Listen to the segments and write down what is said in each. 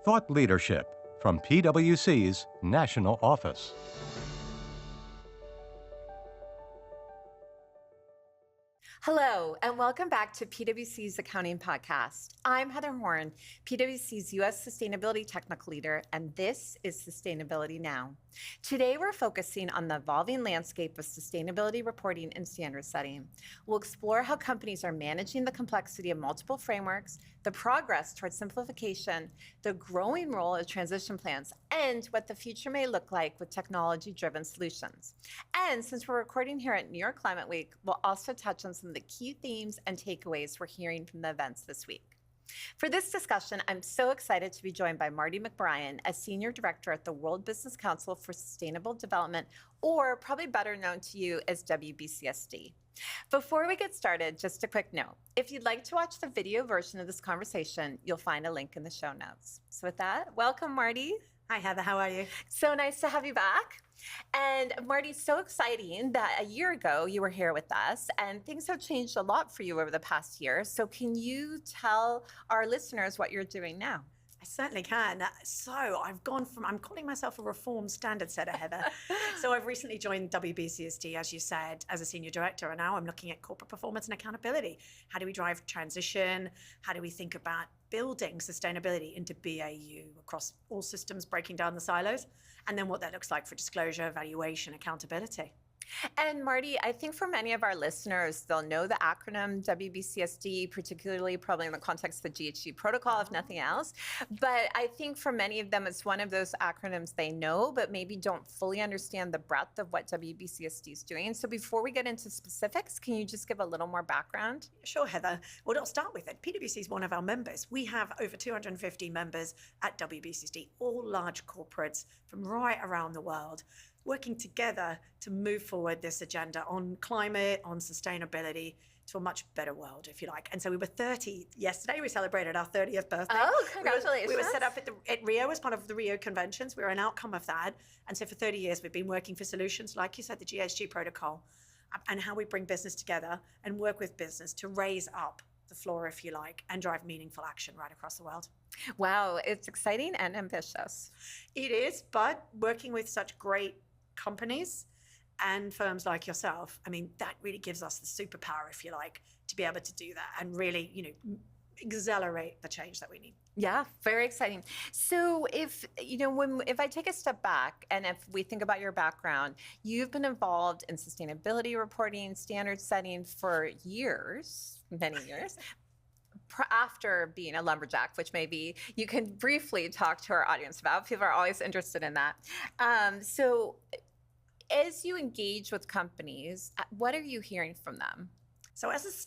Thought Leadership from PwC's National Office. Hello, and welcome back to PwC's Accounting Podcast. I'm Heather Horn, PwC's U.S. Sustainability Technical Leader, and this is Sustainability Now. Today, we're focusing on the evolving landscape of sustainability reporting and standard setting. We'll explore how companies are managing the complexity of multiple frameworks, the progress towards simplification, the growing role of transition plans, and what the future may look like with technology-driven solutions. And since we're recording here at New York Climate Week, we'll also touch on some of the key themes and takeaways we're hearing from the events this week. For this discussion, I'm so excited to be joined by Mardi McBrien, a Senior Director at the World Business Council for Sustainable Development, or probably better known to you as WBCSD. Before we get started, just a quick note. If you'd like to watch the video version of this conversation, you'll find a link in the show notes. So with that, welcome, Mardi. Hi, Heather. How are you? So nice to have you back. And Mardi, so exciting that a year ago you were here with us, and things have changed a lot for you over the past year. So can you tell our listeners what you're doing now? I certainly can. So I'm calling myself a reformed standard setter, Heather. So I've recently joined WBCSD, as you said, as a senior director, and now I'm looking at corporate performance and accountability. How do we drive transition? How do we think about building sustainability into BAU across all systems, breaking down the silos, and then what that looks like for disclosure, evaluation, accountability. And Mardi, I think for many of our listeners, they'll know the acronym WBCSD, particularly probably in the context of the GHG protocol, if nothing else. But I think for many of them, it's one of those acronyms they know, but maybe don't fully understand the breadth of what WBCSD is doing. So before we get into specifics, can you just give a little more background? Sure, Heather. Well, I'll start with it. PwC is one of our members. We have over 250 members at WBCSD, all large corporates from right around the world, working together to move forward this agenda on climate, on sustainability, to a much better world, if you like. And so we were 30 yesterday. We celebrated our 30th birthday. Oh, congratulations. We were set up at Rio as part of the Rio conventions. We were an outcome of that. And so for 30 years, we've been working for solutions, like you said, the GHG protocol, and how we bring business together and work with business to raise up the floor, if you like, and drive meaningful action right across the world. Wow, it's exciting and ambitious. It is, but working with such great companies and firms like yourself, I mean, that really gives us the superpower, if you like, to be able to do that and really, accelerate the change that we need. Yeah, very exciting. So if I take a step back and if we think about your background, you've been involved in sustainability reporting, standard setting for years, many years. After being a lumberjack, which maybe you can briefly talk to our audience about. People are always interested in that. So as you engage with companies, what are you hearing from them? So as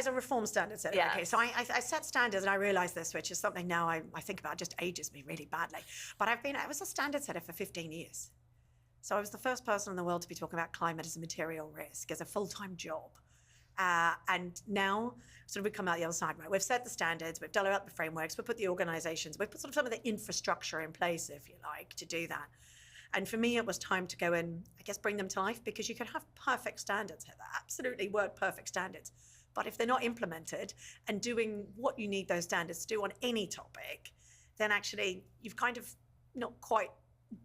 a reform standard setter, Yeah. okay, so I set standards, and I realize this, which is something now I think about, just ages me really badly. But I was a standard setter for 15 years. So I was the first person in the world to be talking about climate as a material risk, as a full-time job. And now, sort of we come out the other side, right? We've set the standards, we've developed the frameworks, we've put the organizations, we've put sort of some of the infrastructure in place, if you like, to do that. And for me, it was time to go and, I guess, bring them to life, because you can have perfect standards, Heather, absolutely word perfect standards. But if they're not implemented and doing what you need those standards to do on any topic, then actually you've kind of not quite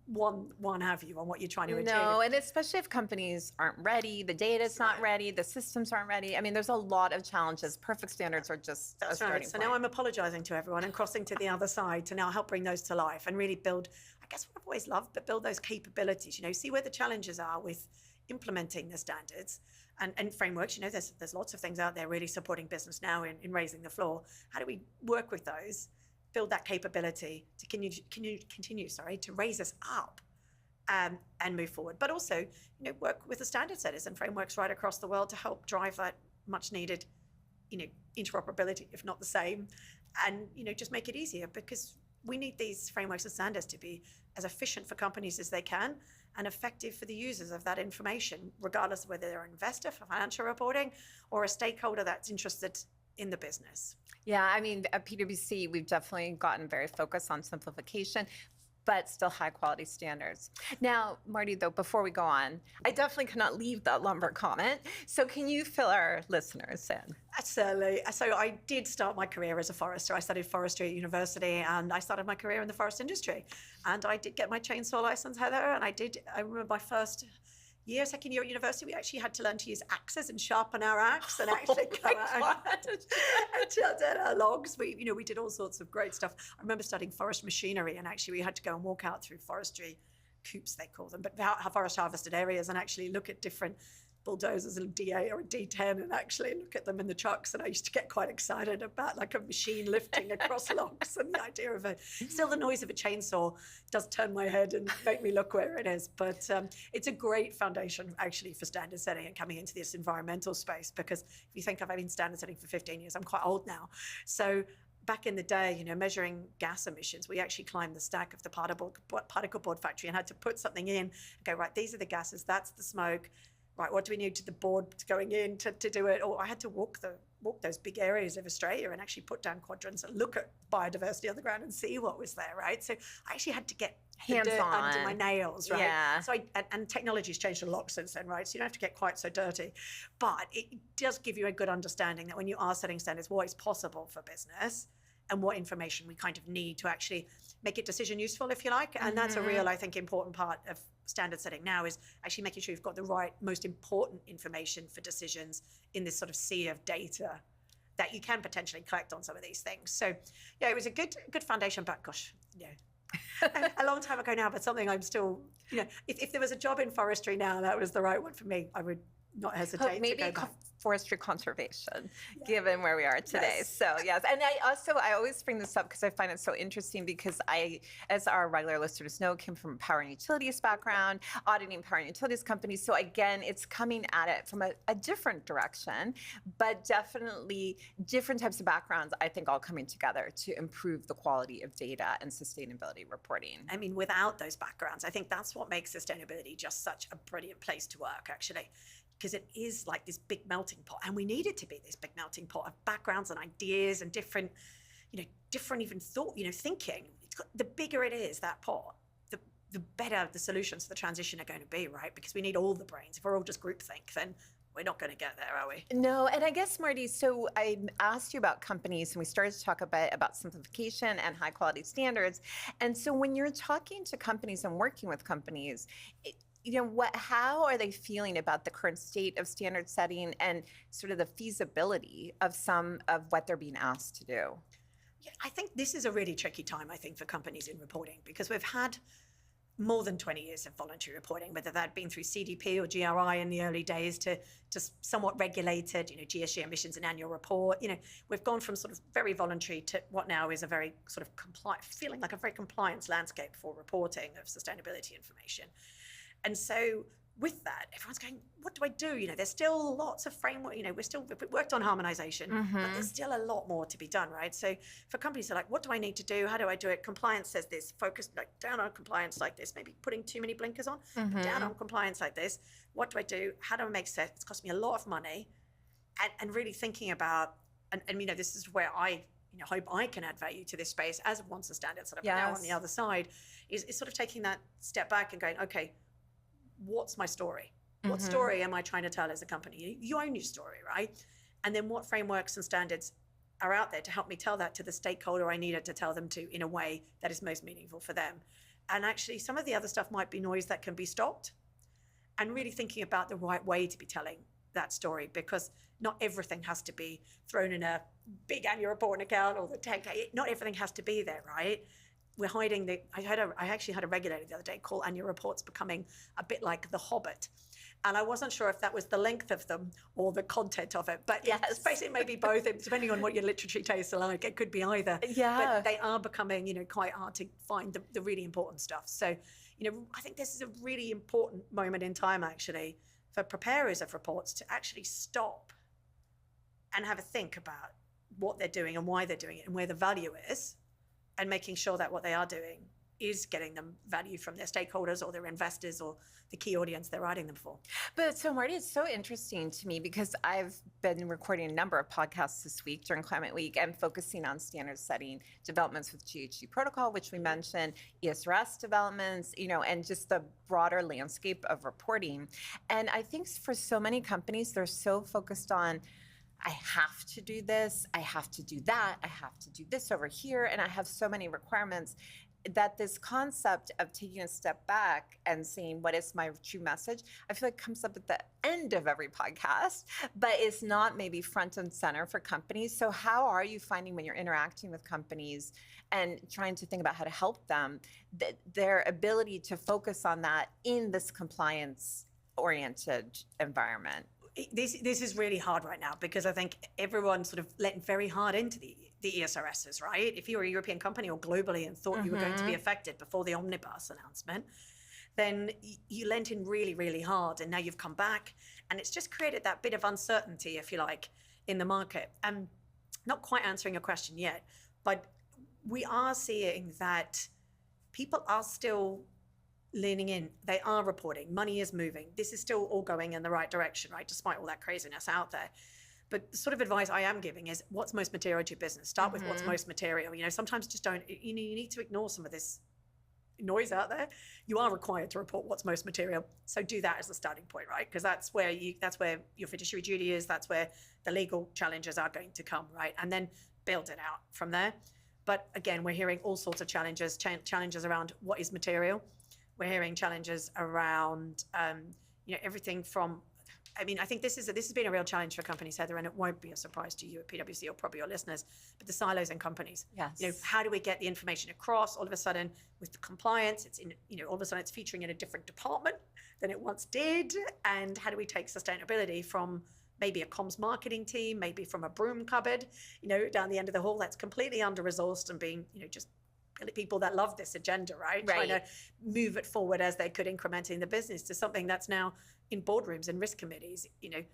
one have you on what you're trying to achieve. No, and especially if companies aren't ready, the data's not ready, the systems aren't ready. I mean, there's a lot of challenges. Perfect standards are just a starting So point. now I'm apologizing to everyone and crossing to the other side to now help bring those to life and really build, I guess what I've always loved, but build those capabilities, see where the challenges are with implementing the standards and frameworks. There's lots of things out there really supporting business now in raising the floor. How do we work with those, build that capability to continue to raise us up and move forward, but also work with the standard setters and frameworks right across the world to help drive that much needed interoperability, if not the same, and just make it easier, because we need these frameworks and standards to be as efficient for companies as they can and effective for the users of that information, regardless of whether they're an investor for financial reporting or a stakeholder that's interested in the business. Yeah, I mean, at PwC, we've definitely gotten very focused on simplification. but still high quality standards. Now, Marty, though, before we go on, I definitely cannot leave that lumber comment. So can you fill our listeners in? Certainly. So I did start my career as a forester. I studied forestry at university, and I started my career in the forest industry. And I did get my chainsaw license, Heather, and I remember my second year at university, we actually had to learn to use axes and sharpen our axe and actually go out and chop down our logs. We did all sorts of great stuff. I remember studying forest machinery, and actually we had to go and walk out through forestry coops, they call them, but forest harvested areas, and actually look at different bulldozers, a D8 or a D10, and actually look at them in the trucks. And I used to get quite excited about like a machine lifting across logs, and the idea of still the noise of a chainsaw does turn my head and make me look where it is. But it's a great foundation actually for standard setting and coming into this environmental space, because if you think I've been standard setting for 15 years, I'm quite old now. So back in the day, measuring gas emissions, we actually climbed the stack of the particle board factory and had to put something in and go, right, these are the gases, that's the smoke. Right, what do we need to the board going in to do it? Or I had to walk those big areas of Australia and actually put down quadrants and look at biodiversity on the ground and see what was there, right? So I actually had to get hands the dirt on under my nails, right? Yeah. So and technology's changed a lot since then, right? So you don't have to get quite so dirty, but it does give you a good understanding that when you are setting standards, what is possible for business and what information we kind of need to actually make it decision useful, if you like. And that's a real, I think, important part of standard setting now, is actually making sure you've got the right, most important information for decisions in this sort of sea of data that you can potentially collect on some of these things. So yeah, it was a good foundation, but gosh, a long time ago now, but something I'm still, if there was a job in forestry now, that was the right one for me, I would not hesitate maybe to go back. Forestry conservation, given where we are today. Yes. So yes, and I always bring this up because I find it so interesting, because I, as our regular listeners know, came from a power and utilities background, auditing power and utilities companies. So again, it's coming at it from a different direction, but definitely different types of backgrounds, I think, all coming together to improve the quality of data and sustainability reporting. I mean, without those backgrounds, I think that's what makes sustainability just such a brilliant place to work, actually, because it is like this big melting pot, and we need it to be this big melting pot of backgrounds and ideas and different even thought, thinking. The bigger it is, that pot, the better the solutions to the transition are going to be, right? Because we need all the brains. If we're all just groupthink, then we're not going to get there, are we? No, and I guess, Marty, so I asked you about companies, and we started to talk a bit about simplification and high quality standards. And so when you're talking to companies and working with companies, how are they feeling about the current state of standard setting and sort of the feasibility of some of what they're being asked to do? Yeah, I think this is a really tricky time, I think, for companies in reporting, because we've had more than 20 years of voluntary reporting, whether that been through CDP or GRI in the early days to just somewhat regulated, GSG emissions and annual report. We've gone from sort of very voluntary to what now is a very sort of feeling like a very compliance landscape for reporting of sustainability information. And so with that, everyone's going, what do I do? There's still lots of framework, we've worked on harmonization, but there's still a lot more to be done, right? So for companies, they're like, what do I need to do? How do I do it? Compliance says this, focus down on compliance like this, maybe putting too many blinkers on, down on compliance like this. What do I do? How do I make sense? It's cost me a lot of money. And really thinking about, and this is where I hope I can add value to this space as once a standard sort of now on the other side, is sort of taking that step back and going, okay, what's my story? What story am I trying to tell as a company? You own your story, right? And then what frameworks and standards are out there to help me tell that to the stakeholder I needed to tell them to in a way that is most meaningful for them. And actually, some of the other stuff might be noise that can be stopped, and really thinking about the right way to be telling that story, because not everything has to be thrown in a big annual report and account or the 10K. Not everything has to be there, right? We're hiding I actually had a regulator the other day call annual reports becoming a bit like The Hobbit. And I wasn't sure if that was the length of them or the content of it, but it's basically maybe both, depending on what your literary tastes are like. It could be either. Yeah. But they are becoming, quite hard to find the really important stuff. So, I think this is a really important moment in time, actually, for preparers of reports to actually stop and have a think about what they're doing and why they're doing it and where the value is, and making sure that what they are doing is getting them value from their stakeholders or their investors or the key audience they're writing them for. But so Marty, it's so interesting to me because I've been recording a number of podcasts this week during Climate Week and focusing on standard setting developments with GHG protocol, which we mentioned, ESRS developments, and just the broader landscape of reporting. And I think for so many companies, they're so focused on, I have to do this, I have to do that, I have to do this over here, and I have so many requirements that this concept of taking a step back and saying, what is my true message, I feel like comes up at the end of every podcast, but it's not maybe front and center for companies. So how are you finding when you're interacting with companies and trying to think about how to help them, their ability to focus on that in this compliance-oriented environment? This is really hard right now because I think everyone's sort of letting very hard into the ESRSs, right? If you were a European company or globally and thought you were going to be affected before the omnibus announcement, then you lent in really, really hard. And now you've come back and it's just created that bit of uncertainty, if you like, in the market. And not quite answering your question yet, but we are seeing that people are still leaning in. They are reporting. Money is moving. This is still all going in the right direction, right? Despite all that craziness out there. But the sort of advice I am giving is what's most material to your business. Start with what's most material. Sometimes just don't, you need to ignore some of this noise out there. You are required to report what's most material. So do that as the starting point, right? Because that's where your fiduciary duty is. That's where the legal challenges are going to come, right? And then build it out from there. But again, we're hearing all sorts of challenges around what is material. We're hearing challenges around, everything from, I think this has been a real challenge for companies, Heather, and it won't be a surprise to you at PwC or probably your listeners, but the silos in companies. Yes. How do we get the information across? All of a sudden, with the compliance, it's all of a sudden it's featuring in a different department than it once did. And how do we take sustainability from maybe a comms marketing team, maybe from a broom cupboard, down the end of the hall that's completely under-resourced and being, just people that love this agenda, right? Trying to move it forward as they could incrementing the business to something that's now in boardrooms and risk committees, in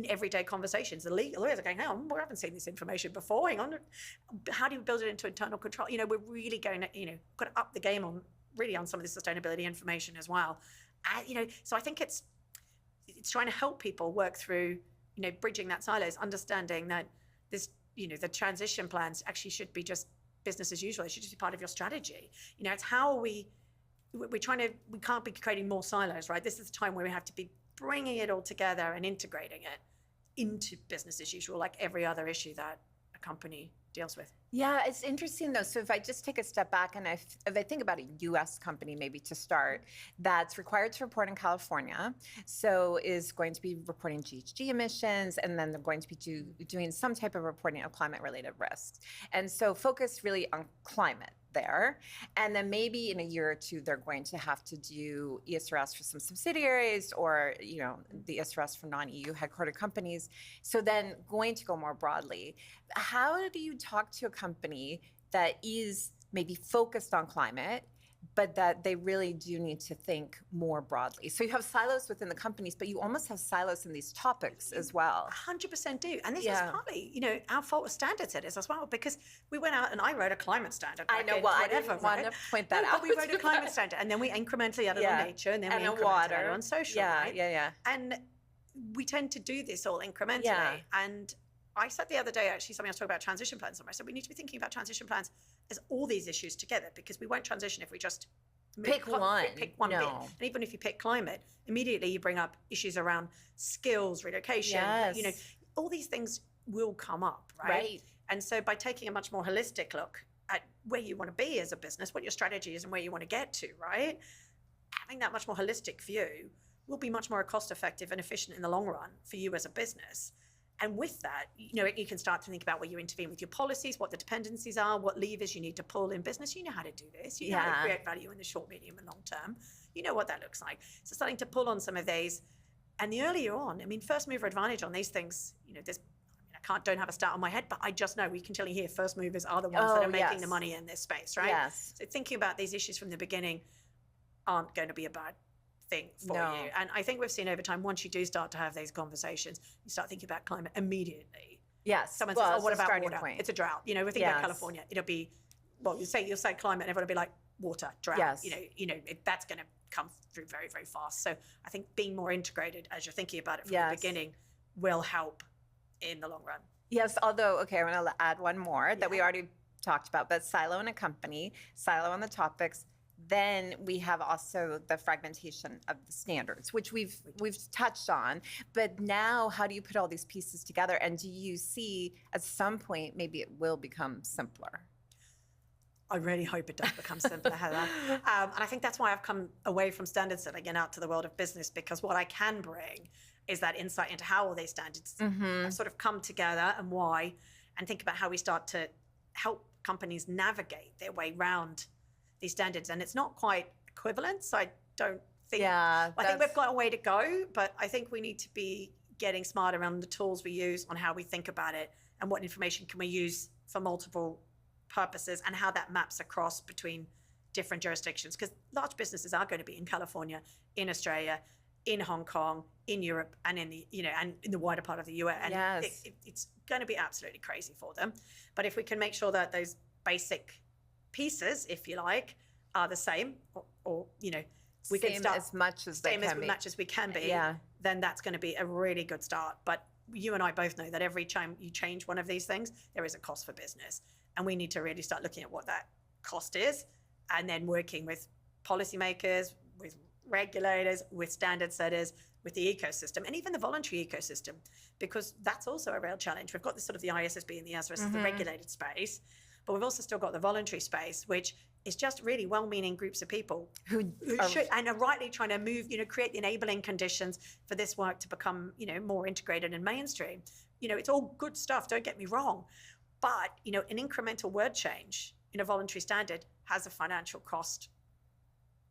everyday conversations. The lawyers are going, hang on, we haven't seen this information before. Hang on, how do you build it into internal control? We're really going to, got to up the game on some of the sustainability information as well. So I think it's trying to help people work through, bridging that silos, understanding that this, the transition plans actually should be just business as usual. It should just be part of your strategy. It's how we can't be creating more silos, right? This is the time where we have to be bringing it all together and integrating it into business as usual, like every other issue that a company deals with. Yeah, it's interesting though. So if I just take a step back and if I think about a US company maybe to start that's required to report in California, so is going to be reporting GHG emissions, and then they're going to be doing some type of reporting of climate related risks. And so focus really on climate there. And then maybe in a year or two, they're going to have to do ESRS for some subsidiaries or, the ESRS for non-EU headquartered companies. So then going to go more broadly, how do you talk to a company that is maybe focused on climate, but that they really do need to think more broadly? So you have silos within the companies, but you almost have silos in these topics as well. 100% do. And this is partly, our fault as standard setters as well, because we went out and I wrote a climate standard. I know, I didn't want to point that out. But we wrote a climate standard, and then we incrementally added on nature, and then we incrementally added on social, right? And we tend to do this all incrementally. And I said the other day, actually, something I was talking about transition plans. I said we need to be thinking about transition plans as all these issues together, because we won't transition if we just pick one bit. And even if you pick climate, immediately you bring up issues around skills, relocation. All these things will come up, right? And so by taking a much more holistic look at where you want to be as a business, what your strategy is and where you want to get to, right? Having that much more holistic view will be much more cost effective and efficient in the long run for you as a business. And with that, you can start to think about where you intervene with your policies, what the dependencies are, what levers you need to pull in business. You know how to do this. You know how to create value in the short, medium, and long term. You know what that looks like. So starting to pull on some of these. And the earlier on, first mover advantage on these things, don't have a stat on my head, but I just know we continually hear first movers are the ones that are making the money in this space, right? Yes. So thinking about these issues from the beginning aren't going to be a bad thing for you. And I think we've seen over time, once you do start to have these conversations, you start thinking about climate immediately. Yes. Someone says, what about water? Point. It's a drought. We think about California. It'll be well, you'll say climate, and everyone will be like water, drought. Yes. That's going to come through very, very fast. So I think being more integrated as you're thinking about it from the beginning will help in the long run. Yes, although, okay, I'm going to add one more that we already talked about, but silo in a company, silo on the topics. Then we have also the fragmentation of the standards, which we've touched on. But now, how do you put all these pieces together? And do you see at some point maybe it will become simpler? I really hope it does become simpler, Heather. And I think that's why I've come away from standard setting and out to the world of business, because what I can bring is that insight into how all these standards have sort of come together and why, and think about how we start to help companies navigate their way around these standards. And it's not quite equivalent, so I don't think, I think we've got a way to go, but I think we need to be getting smarter around the tools we use, on how we think about it, and what information can we use for multiple purposes, and how that maps across between different jurisdictions, because large businesses are going to be in California, in Australia, in Hong Kong, in Europe, and in the and in the wider part of the US. And it's going to be absolutely crazy for them. But if we can make sure that those basic pieces, if you like, are the same, or we can start as much as they can be. much as we can be, then that's going to be a really good start. But you and I both know that every time you change one of these things, there is a cost for business. And we need to really start looking at what that cost is, and then working with policymakers, with regulators, with standard setters, with the ecosystem, and even the voluntary ecosystem, because that's also a real challenge. We've got this sort of the ISSB and the SRS, the regulated space, but we've also still got the voluntary space, which is just really well-meaning groups of people who should and are rightly trying to move, create the enabling conditions for this work to become, more integrated and mainstream. It's all good stuff, don't get me wrong. But, an incremental word change in a voluntary standard has a financial cost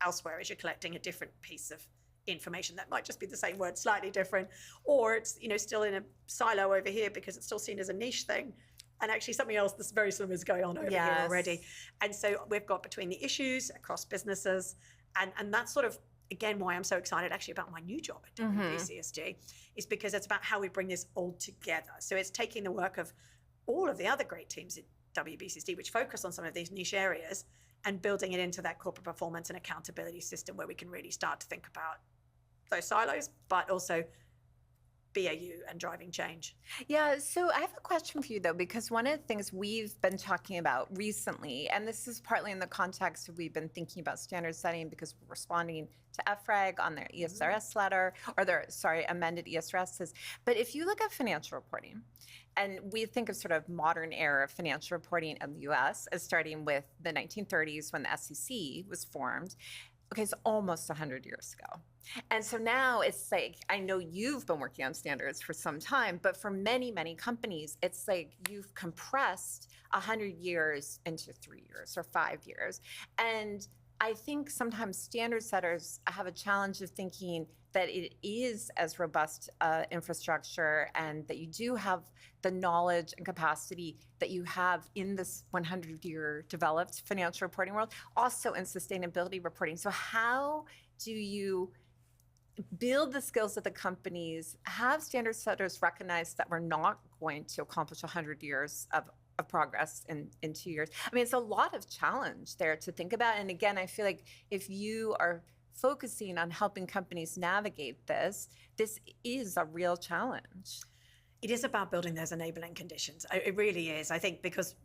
elsewhere, as you're collecting a different piece of information that might just be the same word, slightly different, or it's, still in a silo over here because it's still seen as a niche thing. And actually something else that's very similar is going on over here already. And so we've got between the issues across businesses, and that's sort of, again, why I'm so excited actually about my new job at WBCSD, is because it's about how we bring this all together. So it's taking the work of all of the other great teams at WBCSD, which focus on some of these niche areas, and building it into that corporate performance and accountability system where we can really start to think about those silos, but also BAU and driving change. Yeah, so I have a question for you, though, because one of the things we've been talking about recently, and this is partly in the context of we've been thinking about standard setting because we're responding to FRAG on their ESRS letter, or their, amended ESRSs. But if you look at financial reporting, and we think of sort of modern era financial reporting in the US as starting with the 1930s when the SEC was formed. Okay, it's almost 100 years ago. And so now it's like, I know you've been working on standards for some time, but for many, many companies, it's like you've compressed 100 years into 3 years or 5 years. And I think sometimes standard setters have a challenge of thinking that it is as robust infrastructure, and that you do have the knowledge and capacity that you have in this 100-year developed financial reporting world, also in sustainability reporting. So how do you build the skills of the companies, have standard setters recognize that we're not going to accomplish 100 years of progress in 2 years? I mean, it's a lot of challenge there to think about. And again, I feel like if you are focusing on helping companies navigate this is a real challenge. It is about building those enabling conditions. It really is. I think because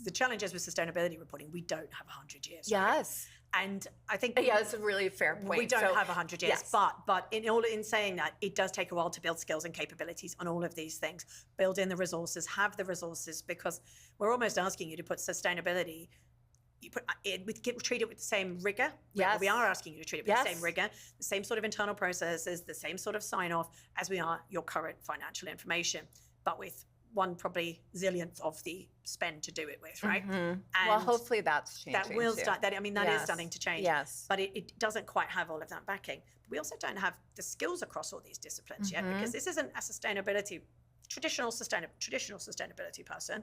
the challenges with sustainability reporting, we don't have 100 years. Yes. Right? And I think that's a really fair point. We don't have 100 years, but in saying that, it does take a while to build skills and capabilities on all of these things. Build in the resources, have the resources, because we're almost asking you to put sustainability. Treat it with the same rigor. Yes. We are asking you to treat it with the same rigor, the same sort of internal processes, the same sort of sign-off as we are your current financial information, but with one probably zillionth of the spend to do it with, right? And well, hopefully that's changing. That will start. That is starting to change. Yes. But it doesn't quite have all of that backing. We also don't have the skills across all these disciplines yet, because this isn't a traditional sustainability person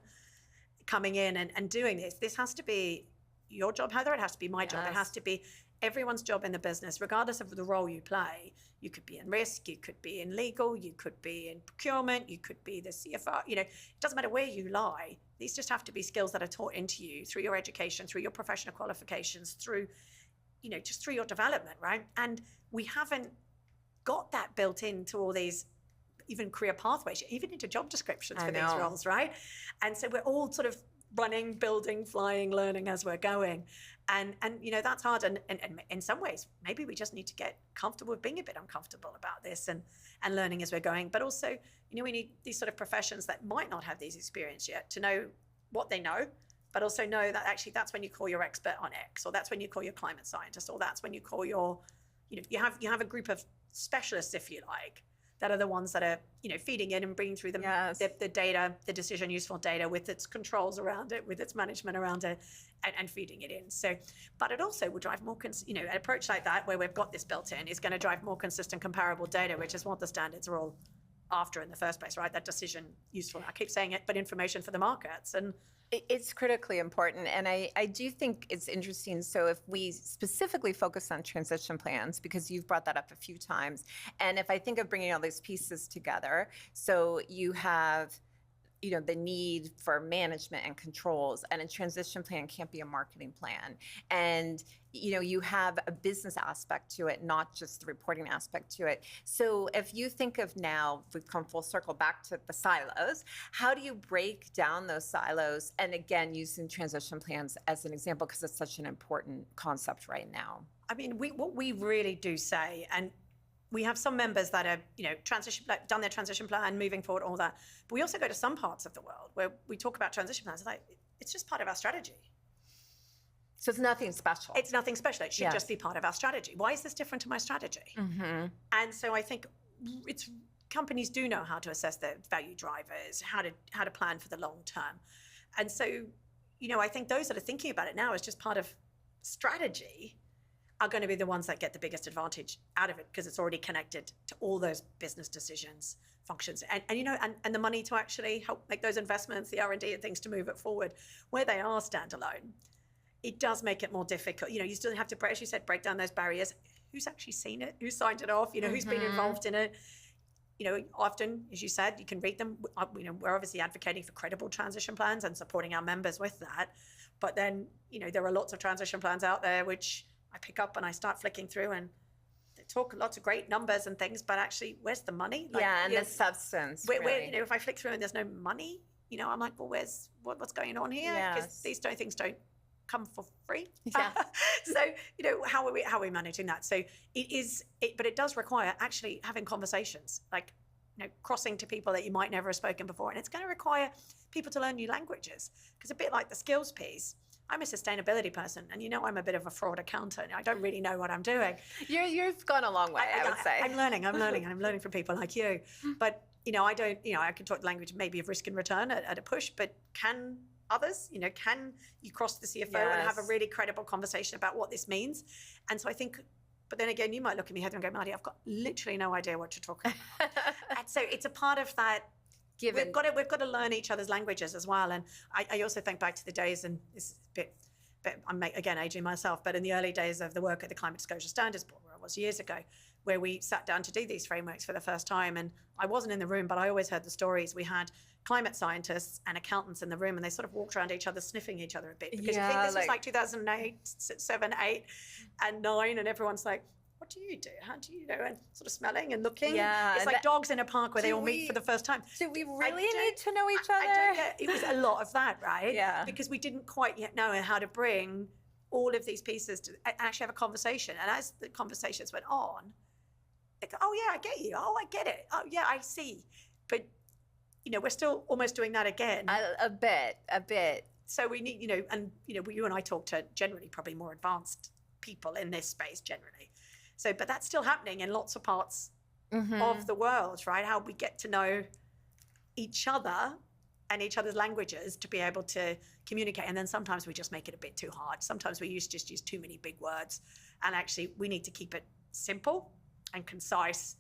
coming in and doing this. This has to be your job, Heather. It has to be my job. It has to be everyone's job in the business, regardless of the role you play. You could be in risk, you could be in legal, you could be in procurement, you could be the CFO. It doesn't matter where you lie. These just have to be skills that are taught into you through your education, through your professional qualifications, through, just through your development, right? And we haven't got that built into all these even career pathways, even into job descriptions for these roles, right? And so we're all sort of running, building, flying, learning as we're going. And that's hard. And in some ways, maybe we just need to get comfortable with being a bit uncomfortable about this and learning as we're going. But also, we need these sort of professions that might not have these experience yet to know what they know, but also know that actually that's when you call your expert on X, or that's when you call your climate scientist, or that's when you call your, you have a group of specialists, if you like, that are the ones that are, feeding in and bringing through the data, the decision useful data with its controls around it, with its management around it, and feeding it in. So, but it also will drive more, an approach like that where we've got this built in is going to drive more consistent, comparable data, which is what the standards are all after in the first place, right? That decision useful. I keep saying it, but information for the markets. And it's critically important. And I do think it's interesting. So if we specifically focus on transition plans, because you've brought that up a few times, and if I think of bringing all these pieces together, so you have the need for management and controls, and a transition plan can't be a marketing plan. And, you have a business aspect to it, not just the reporting aspect to it. So if you think of now, we've come full circle back to the silos, how do you break down those silos? And again, using transition plans as an example, because it's such an important concept right now. I mean, what we really do say, and we have some members that are, done their transition plan, moving forward, all that. But we also go to some parts of the world where we talk about transition plans. It's just part of our strategy. So it's nothing special. It's nothing special. It should just be part of our strategy. Why is this different to my strategy? Mm-hmm. And so I think companies do know how to assess their value drivers, how to plan for the long term. And so, I think those that are thinking about it now as just part of strategy are going to be the ones that get the biggest advantage out of it, because it's already connected to all those business decisions, functions, and the money to actually help make those investments, the R&D and things to move it forward. Where they are standalone, it does make it more difficult. You still have to, as you said, break down those barriers. Who's actually seen it? Who signed it off? Who's been involved in it? Often, as you said, you can read them. We're obviously advocating for credible transition plans and supporting our members with that. But then, there are lots of transition plans out there which I pick up and I start flicking through, and they talk lots of great numbers and things, but actually, where's the money? And the substance. Where, if I flick through and there's no money, I'm like, well, what's going on here? Because these things don't come for free. Yeah. So, how are we managing that? So but it does require actually having conversations, like, crossing to people that you might never have spoken before. And it's going to require people to learn new languages, because a bit like the skills piece, I'm a sustainability person, and I'm a bit of a fraud accountant. I don't really know what I'm doing. You've gone a long way, I would say. I'm learning, and I'm learning from people like you. But, I don't, I can talk the language maybe of risk and return at a push, but can others, can you cross the CFO and have a really credible conversation about what this means? And so I think, but then again, you might look at me, Heather, and go, Mardi, I've got literally no idea what you're talking about. And so it's a part of that. We've got to learn each other's languages as well. And I also think back to the days, and this is a bit I'm again aging myself, but in the early days of the work at the Climate Disclosure Standards Board, where I was years ago, where we sat down to do these frameworks for the first time. And I wasn't in the room, but I always heard the stories. We had climate scientists and accountants in the room, and they sort of walked around each other, sniffing each other a bit. Because you think this was like 2008, 7, 8, and 9, and everyone's like, what do you do? How do you know? And sort of smelling and looking. Yeah, it's like dogs in a park where they all meet for the first time. Do we really need to know each other? It was a lot of that, right? Yeah. Because we didn't quite yet know how to bring all of these pieces to actually have a conversation. And as the conversations went on, they go, oh yeah, I get you. Oh, I get it. Oh yeah, I see. But, we're still almost doing that again. A bit. So we need, you and I talk to generally probably more advanced people in this space generally. So, but that's still happening in lots of parts of the world, right? How we get to know each other and each other's languages to be able to communicate. And then sometimes we just make it a bit too hard. Sometimes we just use too many big words. And actually we need to keep it simple and concise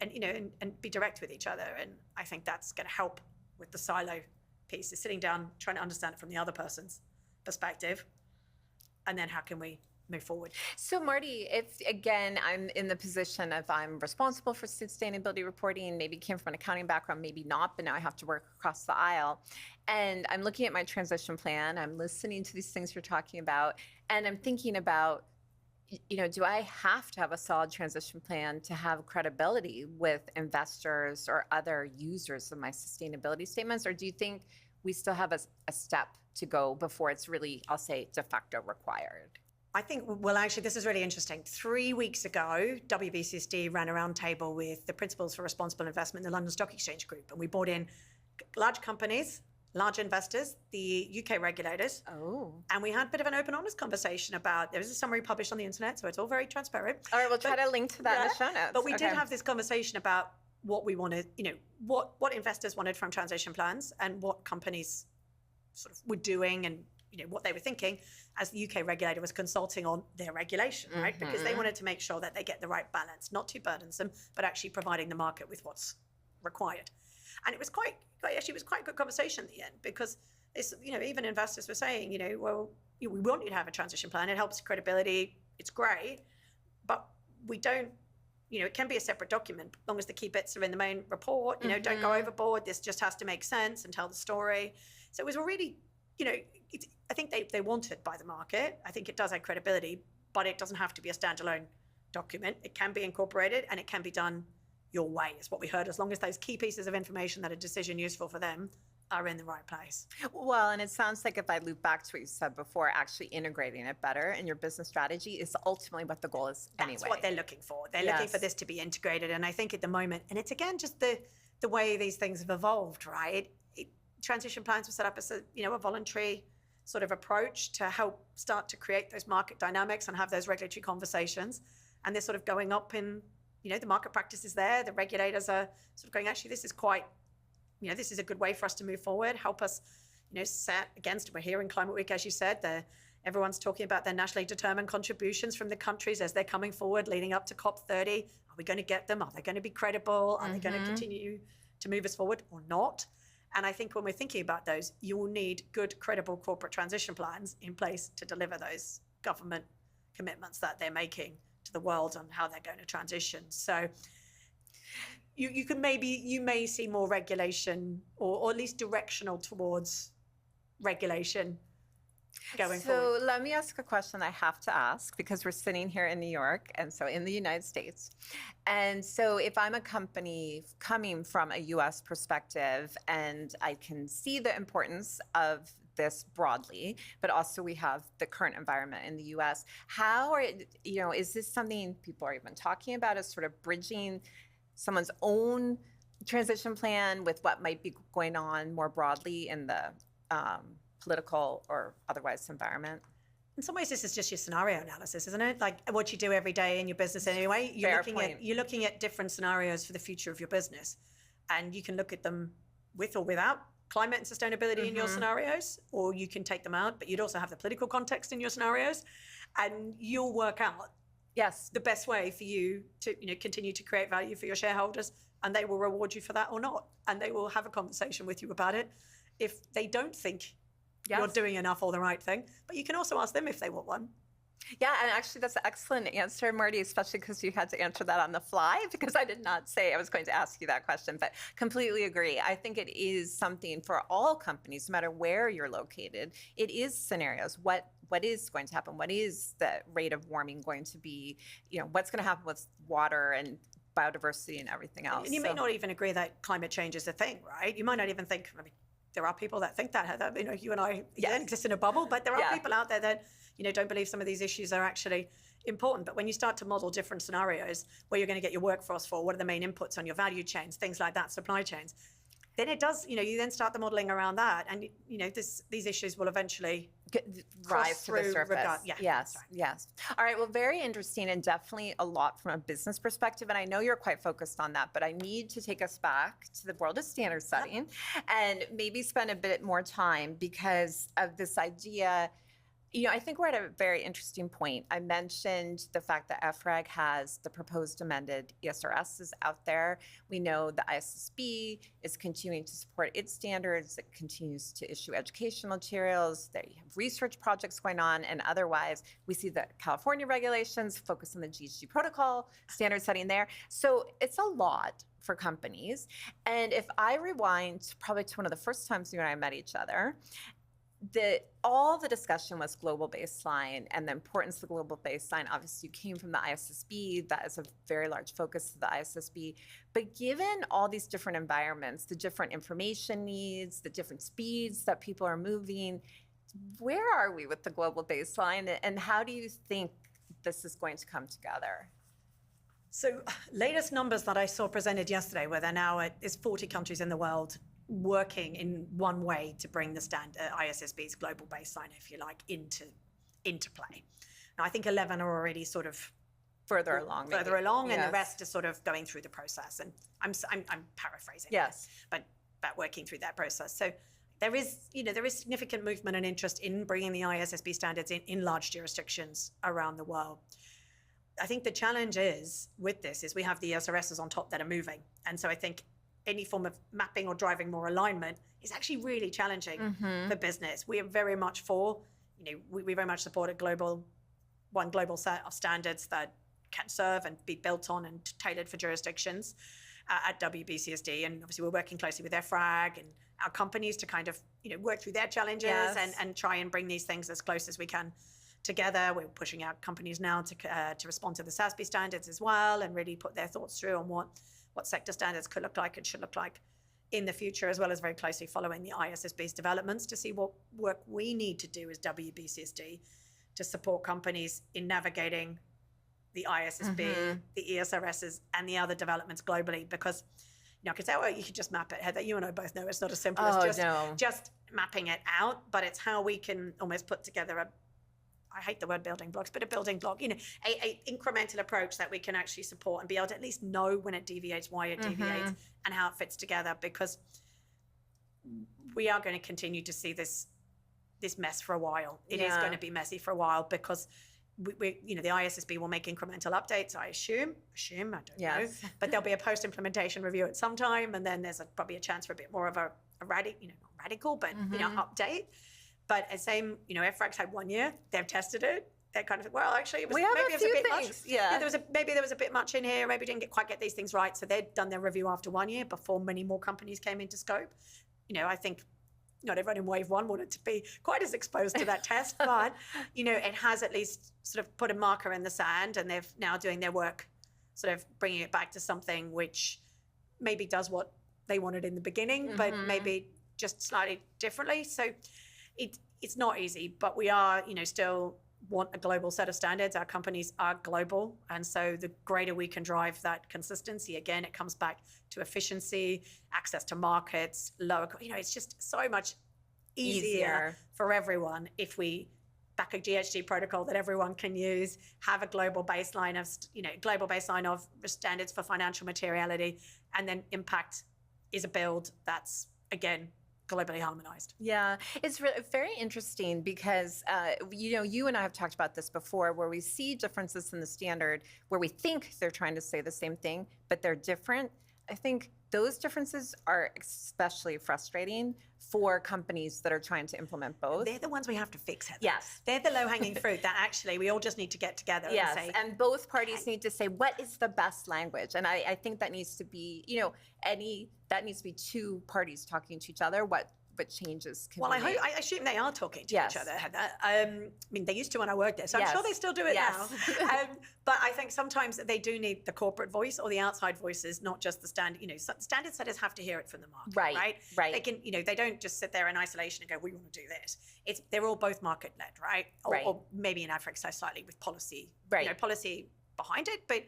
and be direct with each other. And I think that's going to help with the silo piece, is sitting down, trying to understand it from the other person's perspective. And then how can we move forward. So Marty, if again, I'm in the position of I'm responsible for sustainability reporting, maybe came from an accounting background, maybe not, but now I have to work across the aisle. And I'm looking at my transition plan, I'm listening to these things you're talking about, and I'm thinking about, do I have to have a solid transition plan to have credibility with investors or other users of my sustainability statements? Or do you think we still have a step to go before it's really, I'll say, de facto required? I think, well, actually, this is really interesting. 3 weeks ago, WBCSD ran a roundtable with the Principles for Responsible Investment in the London Stock Exchange Group. And we brought in large companies, large investors, the UK regulators. Oh. And we had a bit of an open, honest conversation about, there was a summary published on the internet, so it's all very transparent. All right, we'll try to link to that in the show notes. But we did have this conversation about what we wanted, what investors wanted from transition plans and what companies sort of were doing and, what they were thinking as the UK regulator was consulting on their regulation, right? Because they wanted to make sure that they get the right balance, not too burdensome, but actually providing the market with what's required. And it was quite a good conversation at the end, because it's, even investors were saying, well, we want you to have a transition plan. It helps credibility. It's great, but we don't, it can be a separate document, as long as the key bits are in the main report. Don't go overboard. This just has to make sense and tell the story. So it was a really, I think they want it by the market. I think it does add credibility, but it doesn't have to be a standalone document. It can be incorporated and it can be done your way, is what we heard, as long as those key pieces of information that are decision useful for them are in the right place. Well, and it sounds like, if I loop back to what you said before, actually integrating it better in your business strategy is ultimately what the goal is anyway. That's what they're looking for. They're looking for this to be integrated. And I think at the moment, and it's again just the way these things have evolved, right? Transition plans were set up as a voluntary sort of approach to help start to create those market dynamics and have those regulatory conversations. And they're sort of going up in, the market practice is there. The regulators are sort of going, actually, this is quite, this is a good way for us to move forward, help us, set against, we're here in Climate Week, as you said, everyone's talking about their nationally determined contributions from the countries as they're coming forward leading up to COP30. Are we going to get them? Are they going to be credible? Are they going to continue to move us forward or not? And I think when we're thinking about those, you will need good, credible corporate transition plans in place to deliver those government commitments that they're making to the world on how they're going to transition. So you may see more regulation or at least directional towards regulation going forward. So let me ask a question I have to ask, because we're sitting here in New York, and so in the United States. And so if I'm a company coming from a US perspective, and I can see the importance of this broadly, but also we have the current environment in the US, is this something people are even talking about, as sort of bridging someone's own transition plan with what might be going on more broadly in the political or otherwise environment? In some ways, this is just your scenario analysis, isn't it? Like what you do every day in your business anyway. You're looking at different scenarios for the future of your business. And you can look at them with or without climate and sustainability in your scenarios, or you can take them out, but you'd also have the political context in your scenarios. And you'll work out the best way for you to continue to create value for your shareholders, and they will reward you for that or not. And they will have a conversation with you about it if they don't think you're doing enough or the right thing. But you can also ask them if they want one. Yeah, and actually that's an excellent answer, Marty, especially because you had to answer that on the fly, because I did not say I was going to ask you that question, but completely agree. I think it is something for all companies, no matter where you're located. It is scenarios. What is going to happen? What is the rate of warming going to be? What's going to happen with water and biodiversity and everything else? And you may not even agree that climate change is a thing, right? You might not even think, there are people that think that, Heather. You and I don't exist in a bubble, but there are people out there that don't believe some of these issues are actually important. But when you start to model different scenarios where you're going to get your workforce for, what are the main inputs on your value chains, things like that, supply chains, then it does, you then start the modeling around that, and these issues will eventually rise to the surface. Yes. All right. Well, very interesting, and definitely a lot from a business perspective. And I know you're quite focused on that, but I need to take us back to the world of standard setting and maybe spend a bit more time, because of this idea. I think we're at a very interesting point. I mentioned the fact that FRAG has the proposed amended ESRS is out there. We know the ISSB is continuing to support its standards. It continues to issue educational materials. They have research projects going on. And otherwise, we see the California regulations focus on the GHG protocol, standard setting there. So it's a lot for companies. And if I rewind probably to one of the first times you and I met each other, all the discussion was global baseline and the importance of the global baseline. Obviously, you came from the ISSB. That is a very large focus of the ISSB. But given all these different environments, the different information needs, the different speeds that people are moving, where are we with the global baseline? And how do you think this is going to come together? So latest numbers that I saw presented yesterday, where they're now is 40 countries in the world working in one way to bring the ISSB's global baseline, if you like, into play. Now, I think 11 are already sort of further along, and the rest are sort of going through the process. And I'm paraphrasing, yes, but working through that process. So there is significant movement and interest in bringing the ISSB standards in large jurisdictions around the world. I think the challenge is with this is we have the ESRSs on top that are moving, and so I think any form of mapping or driving more alignment is actually really challenging for business. We are very much we very much support a global set of standards that can serve and be built on and tailored for jurisdictions at WBCSD. And obviously we're working closely with EFRAG and our companies to kind of, work through their challenges and try and bring these things as close as we can together. We're pushing out companies now to respond to the SASB standards as well and really put their thoughts through on what sector standards could look like and should look like in the future, as well as very closely following the ISSB's developments to see what work we need to do as WBCSD to support companies in navigating the ISSB, the ESRSs, and the other developments globally. Because, I could say, you could just map it. Heather, you and I both know it's not as simple as just mapping it out, but it's how we can almost put together I hate the word building blocks, but a building block, a incremental approach that we can actually support and be able to at least know when it deviates, why it deviates, and how it fits together, because we are going to continue to see this mess for a while. It is going to be messy for a while because the ISSB will make incremental updates, I assume, I don't know, but there'll be a post-implementation review at some time, and then there's probably a chance for a bit more of a radical, but update. But as same, EFRAG's had 1 year. They've tested it. They're kind of actually it was maybe it was a bit much. Yeah, there was a bit much in here. Maybe didn't quite get these things right. So they'd done their review after 1 year before many more companies came into scope. I think not everyone in wave one wanted to be quite as exposed to that test, but it has at least sort of put a marker in the sand, and they're now doing their work, sort of bringing it back to something which maybe does what they wanted in the beginning, but maybe just slightly differently. So. It's not easy, but we are, still want a global set of standards. Our companies are global, and so the greater we can drive that consistency, again, it comes back to efficiency, access to markets, lower. It's just so much easier for everyone if we back a GHG protocol that everyone can use, have a global baseline of standards for financial materiality, and then impact is a build that's again globally harmonized. Yeah, it's very interesting because, you and I have talked about this before, where we see differences in the standard, where we think they're trying to say the same thing, but they're different. I think those differences are especially frustrating for companies that are trying to implement both. They're the ones we have to fix, Heather. Yes. They're the low-hanging fruit that actually we all just need to get together and say. And both parties need to say, what is the best language? And I think that needs to be, that needs to be two parties talking to each other, what changes can be made. I assume they are talking to each other, Heather. They used to when I worked there, so I'm sure they still do it now. But I think sometimes they do need the corporate voice or the outside voices, not just the standard. Standard setters have to hear it from the market, right? They can, they don't just sit there in isolation and go, we want to do this. They're all both market led, right? Or maybe in Africa slightly with policy, policy behind it, but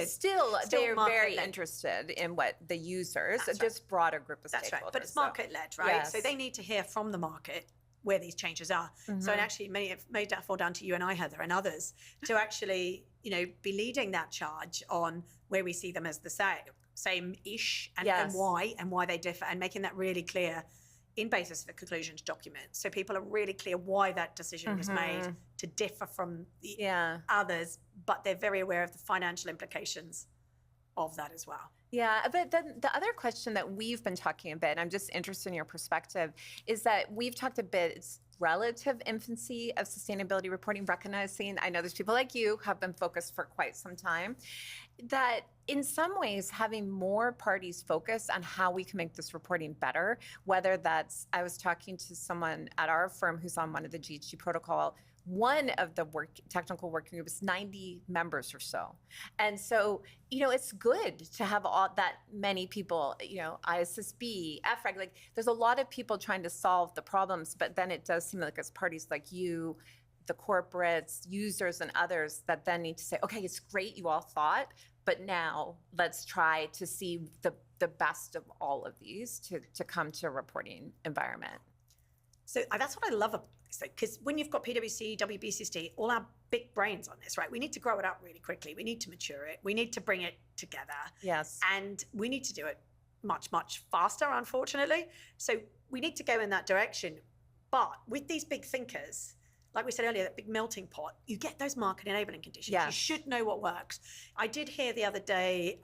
still they're very interested in what the users, just broader group of stakeholders. That's right, but it's market led, right? Yes. So they need to hear from the market where these changes are. So it actually may fall down to you and I, Heather, and others to actually be leading that charge on where we see them as the same-ish and why they differ, and making that really clear in basis of a conclusions document. So people are really clear why that decision was made to differ from the others, but they're very aware of the financial implications of that as well. Yeah, but then the other question that we've been talking a bit, and I'm just interested in your perspective, is that we've talked a bit, it's relative infancy of sustainability reporting, recognizing, I know there's people like you who have been focused for quite some time, that in some ways having more parties focus on how we can make this reporting better, whether that's, I was talking to someone at our firm who's on one of the GHG protocol, one of the technical working groups, 90 members or so. And so, it's good to have all that many people, ISSB, FREG, like there's a lot of people trying to solve the problems, but then it does seem like it's parties like you, the corporates, users and others that then need to say, okay, it's great you all thought, but now let's try to see the best of all of these to come to a reporting environment. So that's what I love about this, because when you've got PwC, WBCSD, all our big brains on this, right? We need to grow it up really quickly. We need to mature it. We need to bring it together. Yes. And we need to do it much, much faster, unfortunately. So we need to go in that direction. But with these big thinkers, like we said earlier, that big melting pot, you get those market enabling conditions. Yes. You should know what works. I did hear the other day,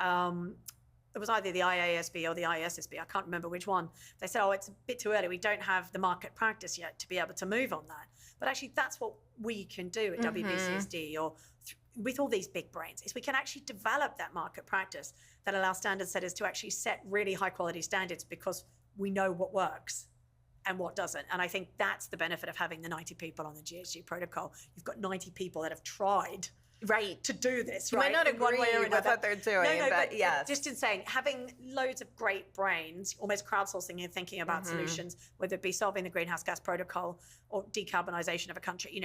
it was either the IASB or the ISSB, I can't remember which one. They said, it's a bit too early. We don't have the market practice yet to be able to move on that. But actually, that's what we can do at WBCSD or with all these big brains, is we can actually develop that market practice that allows standard setters to actually set really high quality standards because we know what works and what doesn't. And I think that's the benefit of having the 90 people on the GHG protocol. You've got 90 people that have tried to do this, right? You might not in one way or agree with what they're doing, but yes. Just in saying, having loads of great brains, almost crowdsourcing and thinking about solutions, whether it be solving the greenhouse gas protocol or decarbonisation of a country,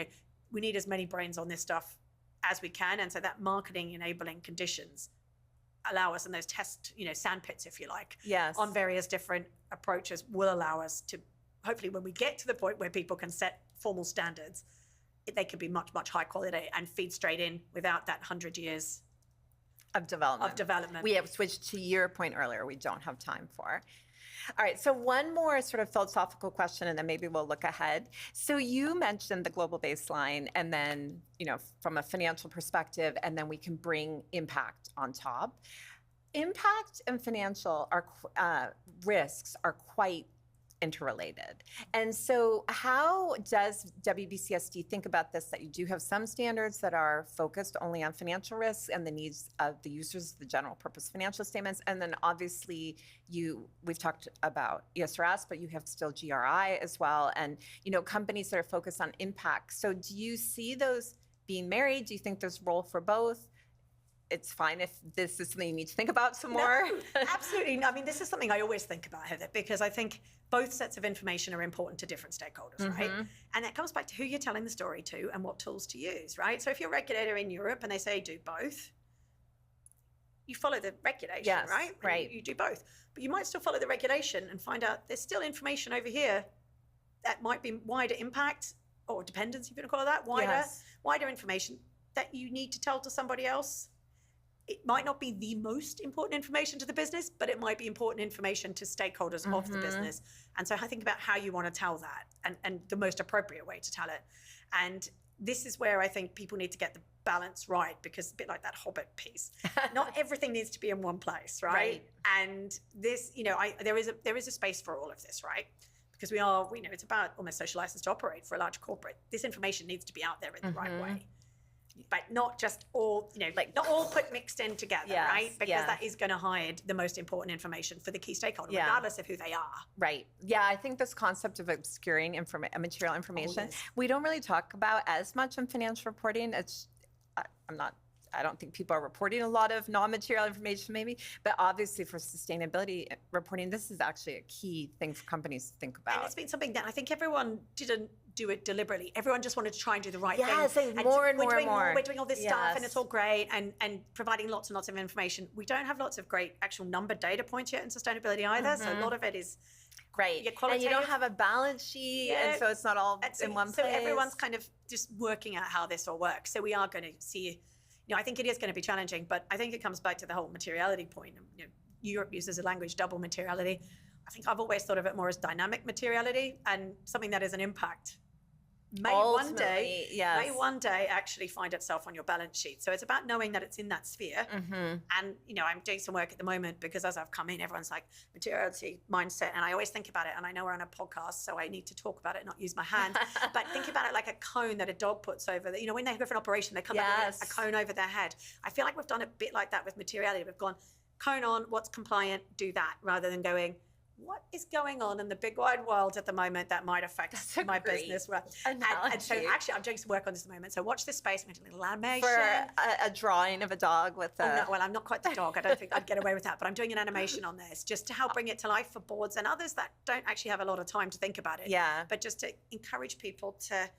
we need as many brains on this stuff as we can. And so that marketing enabling conditions allow us, and those test, sandpits, if you like, on various different approaches will allow us to, hopefully when we get to the point where people can set formal standards, they could be much, much high quality and feed straight in without that 100 years of development. We have switched to your point earlier, we don't have time for. All right, so one more sort of philosophical question, and then maybe we'll look ahead. So you mentioned the global baseline, and then, from a financial perspective, and then we can bring impact on top. Impact and financial risks are quite interrelated. And so how does WBCSD think about this, that you do have some standards that are focused only on financial risks and the needs of the users, the general purpose financial statements, and then obviously we've talked about ESRS, but you have still GRI as well, and companies that are focused on impact. So do you see those being married? Do you think there's role for both? It's fine if this is something you need to think about some more. Absolutely. I mean, this is something I always think about, Heather, because I think both sets of information are important to different stakeholders, right? And that comes back to who you're telling the story to and what tools to use, right? So if you're a regulator in Europe and they say do both, you follow the regulation, right? Right. You do both. But you might still follow the regulation and find out there's still information over here that might be wider impact or dependence, if you want to call it that, wider information that you need to tell to somebody else. It might not be the most important information to the business, but it might be important information to stakeholders of the business. And so I think about how you want to tell that and the most appropriate way to tell it. And this is where I think people need to get the balance right, because a bit like that Hobbit piece, not everything needs to be in one place, right? And this, there is a space for all of this, right? Because we know it's about almost social license to operate for a large corporate. This information needs to be out there in the right way. But not just all, not all mixed in together, right? Because that is going to hide the most important information for the key stakeholder, regardless of who they are. Right. Yeah, I think this concept of obscuring material information, we don't really talk about as much in financial reporting. I don't think people are reporting a lot of non-material information maybe, but obviously for sustainability reporting, this is actually a key thing for companies to think about. And it's been something that I think everyone didn't do it deliberately. Everyone just wanted to try and do the right thing. Say more and more. We're doing all this stuff and it's all great and providing lots and lots of information. We don't have lots of great actual number data points yet in sustainability either. So a lot of it is right. And you don't have a balance sheet, and so it's not all in one place. So everyone's kind of just working out how this all works. So we are going to see, I think it is going to be challenging, but I think it comes back to the whole materiality point. Europe uses the language double materiality. I think I've always thought of it more as dynamic materiality and something that is an impact. May Ultimately, one day actually find itself on your balance sheet. So it's about knowing that it's in that sphere. And, I'm doing some work at the moment because as I've come in, everyone's like materiality mindset. And I always think about it. And I know we're on a podcast, so I need to talk about it, not use my hand. But think about it like a cone that a dog puts over the, when they go for an operation, they come back with a cone over their head. I feel like we've done a bit like that with materiality. We've gone cone on, what's compliant, do that, rather than going, what is going on in the big wide world at the moment that might affect my business? And so actually, I'm doing some work on this at the moment. So watch this space. I'm doing a little animation. For a drawing of a dog with a... Oh, no, well, I'm not quite the dog. I don't think I'd get away with that. But I'm doing an animation on this just to help bring it to life for boards and others that don't actually have a lot of time to think about it. Yeah. But just to encourage people to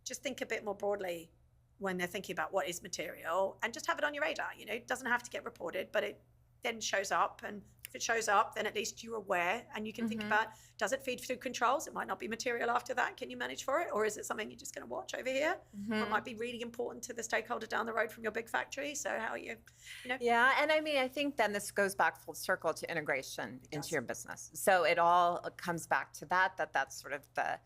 just think a bit more broadly when they're thinking about what is material and just have it on your radar. It doesn't have to get reported, but it then shows up. And if it shows up, then at least you're aware and you can think about, does it feed through controls? It might not be material after that. Can you manage for it? Or is it something you're just going to watch over here? Or it might be really important to the stakeholder down the road from your big factory. So how are you know? Yeah. And I think then this goes back full circle to integration into your business. So it all comes back to that's sort of the,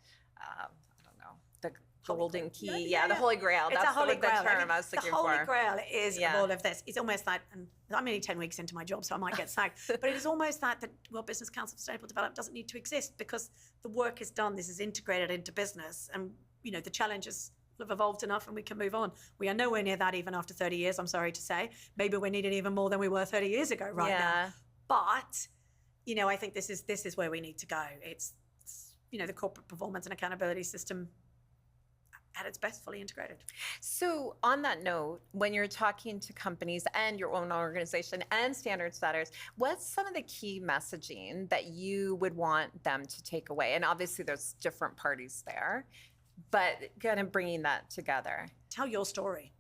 the golden key. The Holy Grail. It's That's a holy the grail. term I was looking for. The Holy Grail is of all of this. It's almost that, and I'm only 10 weeks into my job, so I might get sacked, but it is almost that the World Business Council for Sustainable Development doesn't need to exist because the work is done. This is integrated into business, and the challenges have evolved enough and we can move on. We are nowhere near that even after 30 years, I'm sorry to say. Maybe we're needed even more than we were 30 years ago now. But, I think this is where we need to go. It's the corporate performance and accountability system at its best, fully integrated. So on that note, when you're talking to companies and your own organization and standard setters, what's some of the key messaging that you would want them to take away? And obviously there's different parties there, but kind of bringing that together. Tell your story.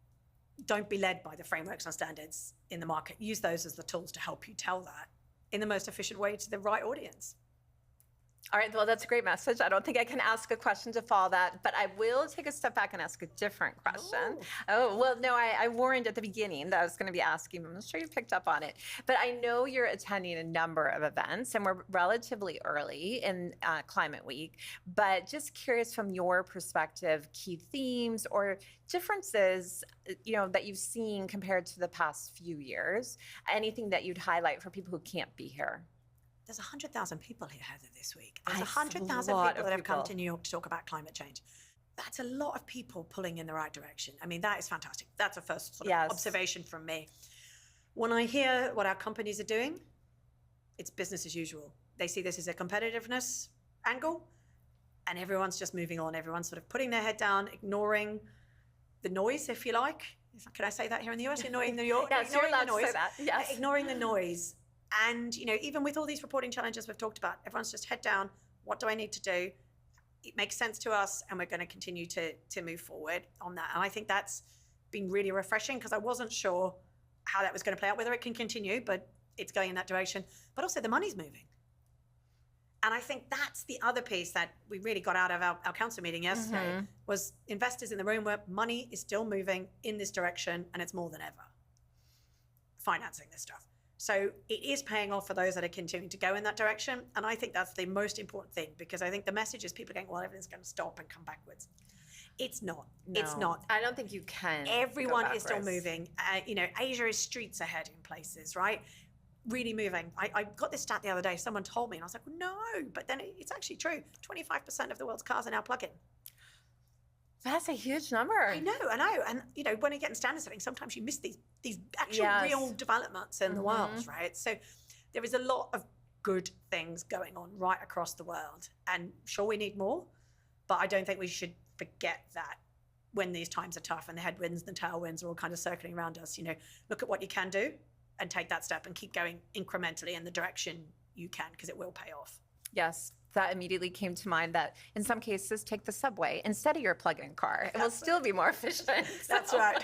Don't be led by the frameworks and standards in the market. Use those as the tools to help you tell that in the most efficient way to the right audience. All right, well, that's a great message. I don't think I can ask a question to follow that, but I will take a step back and ask a different question. Oh, well, no, I warned at the beginning that I was going to be asking. I'm not sure you picked up on it, but I know you're attending a number of events, and we're relatively early in Climate Week, but just curious from your perspective, key themes or differences, that you've seen compared to the past few years, anything that you'd highlight for people who can't be here? There's 100,000 people here, Heather, this week. There's 100,000 people that have come to New York to talk about climate change. That's a lot of people pulling in the right direction. I mean, that is fantastic. That's a first sort of observation from me. When I hear what our companies are doing, it's business as usual. They see this as a competitiveness angle, and everyone's just moving on. Everyone's sort of putting their head down, ignoring the noise, if you like. Can I say that here in the US? Ignoring New York? Yes, ignoring you're allowed the noise. to say that. Yes. Ignoring the noise. And, even with all these reporting challenges we've talked about, everyone's just head down. What do I need to do? It makes sense to us, and we're going to continue to move forward on that. And I think that's been really refreshing because I wasn't sure how that was going to play out, whether it can continue, but it's going in that direction. But also the money's moving. And I think that's the other piece that we really got out of our council meeting yesterday was investors in the room where money is still moving in this direction, and it's more than ever financing this stuff. So it is paying off for those that are continuing to go in that direction. And I think that's the most important thing because I think the message is people are going, well, everything's going to stop and come backwards. It's not. No, it's not. I don't think you can. Everyone is still moving. Asia is streets ahead in places, right? Really moving. I got this stat the other day. Someone told me and I was like, well, no, but then it's actually true. 25% of the world's cars are now plug-in. That's a huge number. I know. And, when you get in standard setting, sometimes you miss these actual real developments in the world, right? So there is a lot of good things going on right across the world. And sure, we need more, but I don't think we should forget that when these times are tough and the headwinds and the tailwinds are all kind of circling around us, look at what you can do and take that step and keep going incrementally in the direction you can because it will pay off. Yes. That immediately came to mind that in some cases, take the subway instead of your plug-in car. It will still be more efficient. That's right.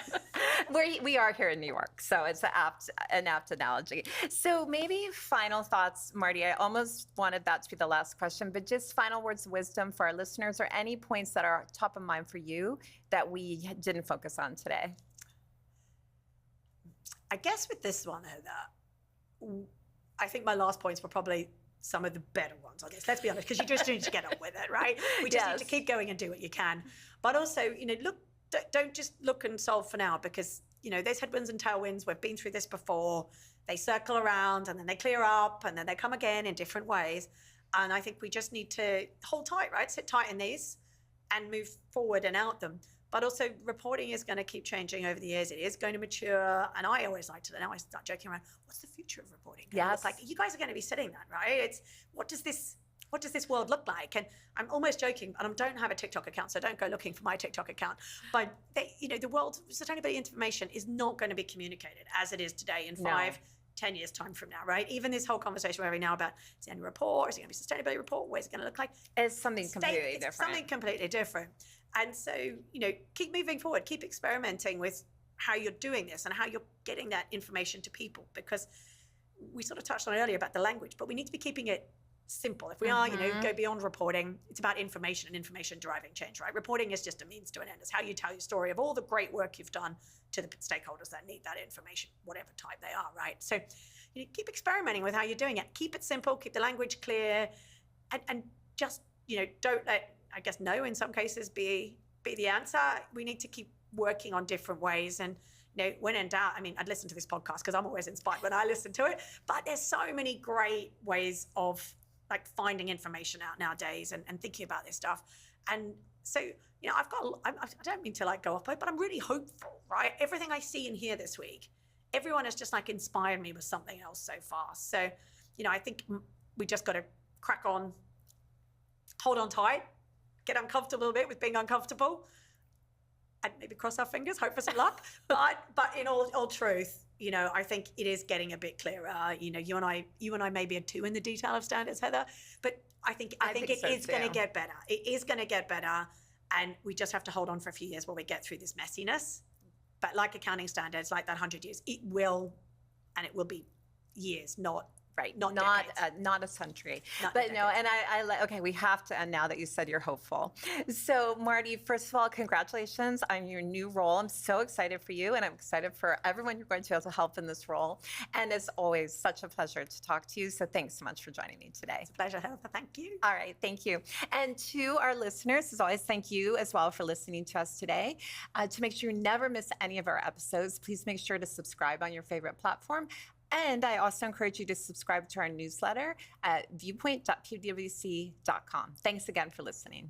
We are here in New York, so it's an apt analogy. So maybe final thoughts, Mardi. I almost wanted that to be the last question, but just final words of wisdom for our listeners or any points that are top of mind for you that we didn't focus on today. I guess with this one, Heather, I think my last points were probably some of the better ones on this. Let's be honest, because you just need to get on with it, right? We just need to keep going and do what you can. But also, don't just look and solve for now, because, there's headwinds and tailwinds. We've been through this before. They circle around and then they clear up and then they come again in different ways. And I think we just need to hold tight, right? Sit tight in these and move forward and out them. But also, reporting is going to keep changing over the years. It is going to mature. And I always like to, now I start joking around, what's the future of reporting? It's like, you guys are going to be sitting that, right? It's, what does this world look like? And I'm almost joking, and I don't have a TikTok account, so don't go looking for my TikTok account. But the world, sustainability information is not going to be communicated as it is today in 5-10 years time from now, right? Even this whole conversation we're having now about, is the annual report, is it going to be a sustainability report, what is it going to look like? It's something completely different. Something completely different. And so, keep moving forward, keep experimenting with how you're doing this and how you're getting that information to people, because we sort of touched on it earlier about the language, but we need to be keeping it simple. If we are, go beyond reporting, it's about information and information driving change, right? Reporting is just a means to an end. It's how you tell your story of all the great work you've done to the stakeholders that need that information, whatever type they are, right? So keep experimenting with how you're doing it. Keep it simple, keep the language clear, and just, don't let, I guess, no in some cases be the answer. We need to keep working on different ways. And when in doubt, I'd listen to this podcast because I'm always inspired when I listen to it, but there's so many great ways of finding information out nowadays and thinking about this stuff. And so, I don't mean to go off, but I'm really hopeful, right? Everything I see and hear this week, everyone has just inspired me with something else so far. So, I think we just got to crack on, hold on tight, get uncomfortable a little bit with being uncomfortable, and maybe cross our fingers, hope for some luck. But in all truth, I think it is getting a bit clearer. You and I maybe are too in the detail of standards, Heather, but I think it is going to get better. It is going to get better, and we just have to hold on for a few years while we get through this messiness. But like accounting standards, like that 100 years, it will be years, not not a century. But no, and okay, we have to end now that you said you're hopeful. So Mardi, first of all, congratulations on your new role. I'm so excited for you, and I'm excited for everyone you're going to be able to help in this role. And it's always such a pleasure to talk to you. So thanks so much for joining me today. It's a pleasure, Heather. Thank you. All right, thank you. And to our listeners, as always, thank you as well for listening to us today. To make sure you never miss any of our episodes, please make sure to subscribe on your favorite platform. And I also encourage you to subscribe to our newsletter at viewpoint.pwc.com. Thanks again for listening.